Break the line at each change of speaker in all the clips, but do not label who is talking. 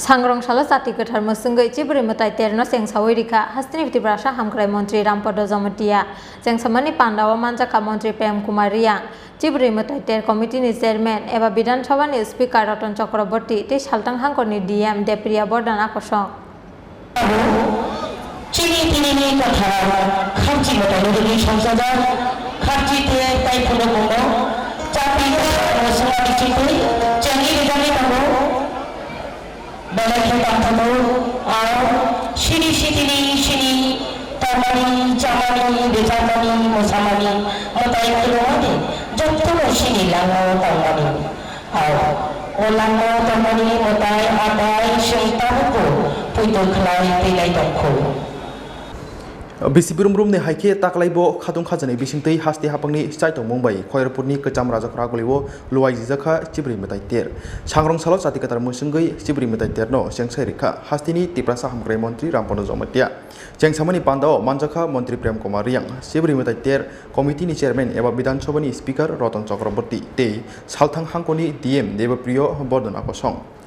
Sangrong salo sati ketar musunggai cibri mutai terno seng sawirika hastini viti brasha hamkrai Menteri Rampodo Zomatia seng samani Pandawa manjaka Menteri Prem Kumar Riang cibri mutai ter komiti ni chairman eba Bidhan Sabha ni speaker Ratan Chakraborty te saltang hangkor ni DM Depriya Bordan akosong
Chini tini kata kharchi mutai ni samsaja kharchi te tai puno puno capi semua dicipuli jangan dijadi kamu balai tamu sini sini tamani jamani dejamani musamani mutai kilomani jatuh sini lango tamani lango tamani mutai adai syaitanku puitu kelai pilai tokku
Bisi birum-birum ni haike taklaibo khadung khajani bisingtei hasti hapangni saitong mumbai khoirpurni kecham rajakra golibo luai jijaka cibri metai ter sangrong salo sati katar musunggai cibri metai terno sengsai rika hastini tiprasa hamkrai Menteri Rampodo Zomatia jeng samani Pandao manjaka Menteri Prem Kumar Riang cibri metai ter komiti ni chairman eba Bidhan Sabha ni speaker Ratan Chakraborty te salthang hangkoni DM Depriya Bordan akosong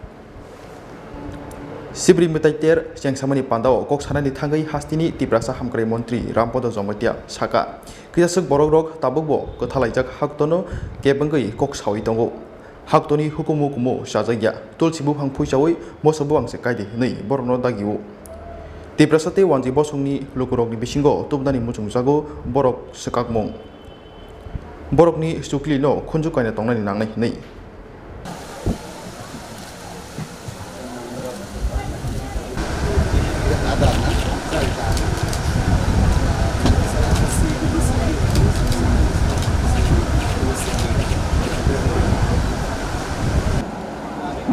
Sibri metai ter jeng samani Pandao kok sanani thangai hastini tiprasa hamkrai Menteri Rampodo Zomatia saka kisasuk borok tabukbo kothalaijak haktono kebangai kok sawi tongo haktoni hukumu kumu sajagya tulsibu hang phuisawi mosabu angse kaide nei borno dagiwo tiprasa te wanji bosongni lukurokni bisingo tubdani muchungjago borok sekakmong borokni sukli no khunjukaina tongnani nangnai nei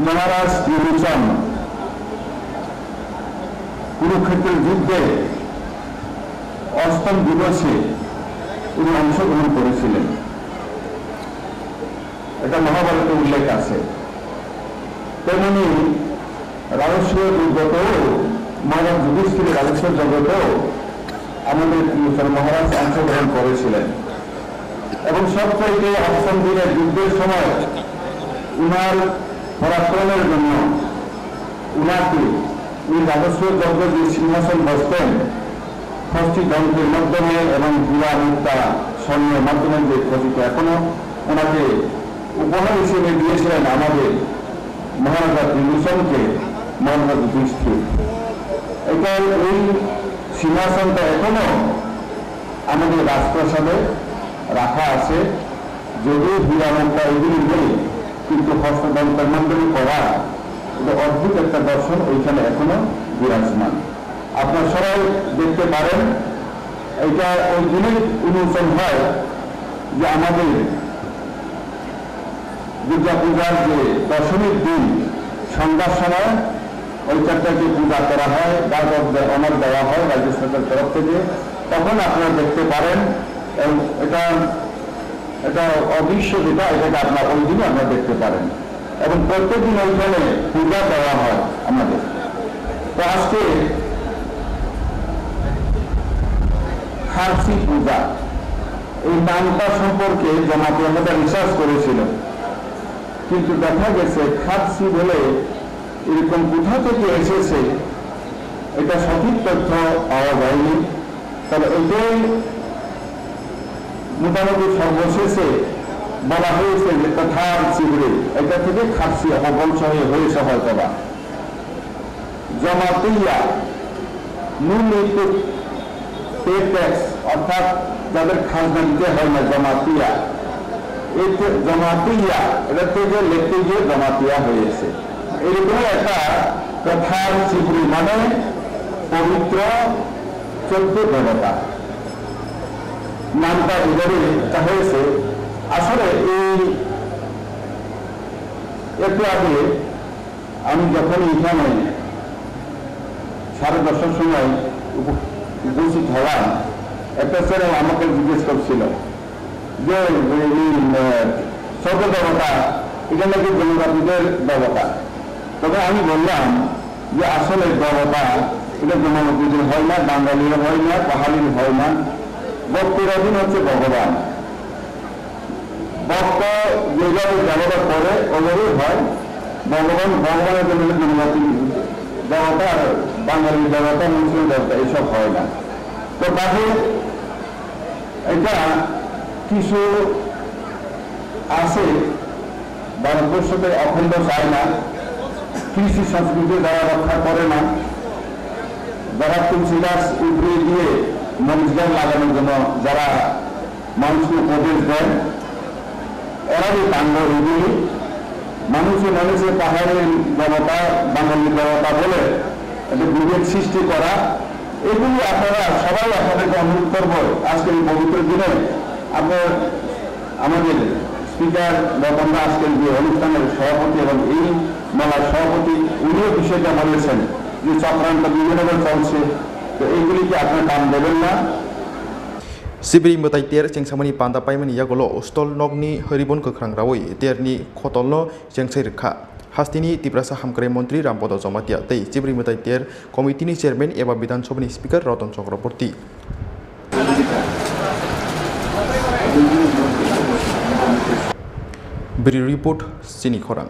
মহারাজ বিভূষণ কুরুক্ষেত্রের যুদ্ধে অষ্টম দিবসে তিনি অংশগ্রহণ করেছিলেন এটা মহাভারতে উল্লেখ আছে তেমনি রাজস্বীয় জগতেও মহারাজ যুধিষ্ঠিরের রাজস্ব জগতেও আমাদের বিভূষণ মহারাজ অংশগ্রহণ করেছিলেন এবং সবচাইতে অষ্টম দিনের যুদ্ধের সময় উনার পরাক্রমের জন্য উনাকে এই রাজস্ব যজ্ঞ যে সিংহাসন বসতেন ষষ্ঠী যন্ত্রের মাধ্যমে এবং হীরা মুক্তা স্বর্ণের মাধ্যমে যে খচিত এখনো ওনাকে উপহার হিসেবে দিয়েছিলেন আমাদের মহারাজা বিভূষণকে মহারাজা যুধিষ্ঠির এটা এই সিংহাসনটা এখনো আমাদের রাজপ্রাসাদে রাখা আছে যদিও হীরা মুক্তা এগুলি নেই কিন্তু হস্ততন্ত্রের মাধ্যমে করা এটা অদ্ভুত একটা দর্শন ওইখানে এখনো বিরাজমান আপনারা সবাই দেখতে পারেন এটা ওই দিনের উন্মোচন হয় যে আমাদের দুর্গা পূজার যে দশমীর দিন সন্ধ্যার সময় ওই চারটাকে পূজা করা হয় অনার দেওয়া হয় রাজ্য সরকারের তরফ থেকে তখন আপনারা দেখতে পারেন এবং এটা অদৃশ্য যেটা এটাকে আপনার ওই দিনে আপনারা দেখতে পারেন এবং প্রত্যেকদিন ওইখানে পূজা দেওয়া হয় আমাদের তো আজকে খারসি পূজা এই নামটা সম্পর্কে জামাতে আমরা রিসার্চ করেছিল কিন্তু দেখা গেছে খারসি বলে এরকম কোথা থেকে এসেছে এটা সঠিক তথ্য পাওয়া যায়নি তবে এটাই মোটামুটি সর্বশেষে বলা হয়েছে যে কথার চিবড়ে এটা থেকে খারসি অপবংশ হয়েছে হয়তো বা জমাতিয়া পে ট্যাক্স অর্থাৎ যাদের খাজনা দিতে হয় না জমাতিয়া এই জমাতিয়া এটা থেকে লিখতে গিয়ে জমাতিয়া হয়েছে এরকম একটা কথার চিবড়ি মানে পবিত্র 14 দেবতা নামটা এভাবে হয়েছে আসলে এই একটু আগে আমি যখন এখানে 10:30 সময় উপস্থিত হলাম একটা স্যার আমাকে জিজ্ঞেস করছিল যে স্বর্গ দেবতা এখানে কি জনজাতিদের দেবতা তবে আমি বললাম যে আসলে দেবতা এটা জনজাতিদের হয় না বাঙালির হয় না পাহাড়ির হয় না ভক্তের অধীন হচ্ছে ভগবান ভক্ত যেভাবে দেবতা করে ওভাবেই হয় ভগবানের জন্য জনজাতি দেবতা আর বাঙালি দেবতা মুসলিম দেবতা এসব হয় না। তো কাজে এটা কিছু আছে ভারতবর্ষতে অখণ্ড চায় না, কৃষি সংস্কৃতি যারা রক্ষা করে না, যারা তুলসী গাছ উপরে দিয়ে মরিচ গাছ লাগানোর জন্য যারা মানুষকে উপদেশ দেয়, এরাই কাণ্ড এগুলি মানুষে পাহাড়ের দেবতা বাঙালি দেবতা বলে একটা বিভেদ সৃষ্টি করা, এগুলি আপনারা সবাই আপনাদেরকে অনুরোধ করবো আজকের এই পবিত্র দিনে আপনার আমাদের স্পিকার বন্ধা আজকের যে অনুষ্ঠানের সভাপতি এবং এই মেলার সভাপতি উনিও বিষয়টা বলেছেন যে চক্রান্ত বিভিন্নভাবে চলছে, তো এইগুলিকে আপনার দাম দেবেন না।
Sibiri metai ter cengsamani panda paimani yagolo stol nogni haribon kekrang rawoi terni khotolno cengsai rekha hastini tiprasa hamkare montri Rampodo Jomatia tei Sibiri metai ter komiti ni chairman eba Bidhan Sabha ni speaker Ratan Chakraborty. Beri report Sini Khorang.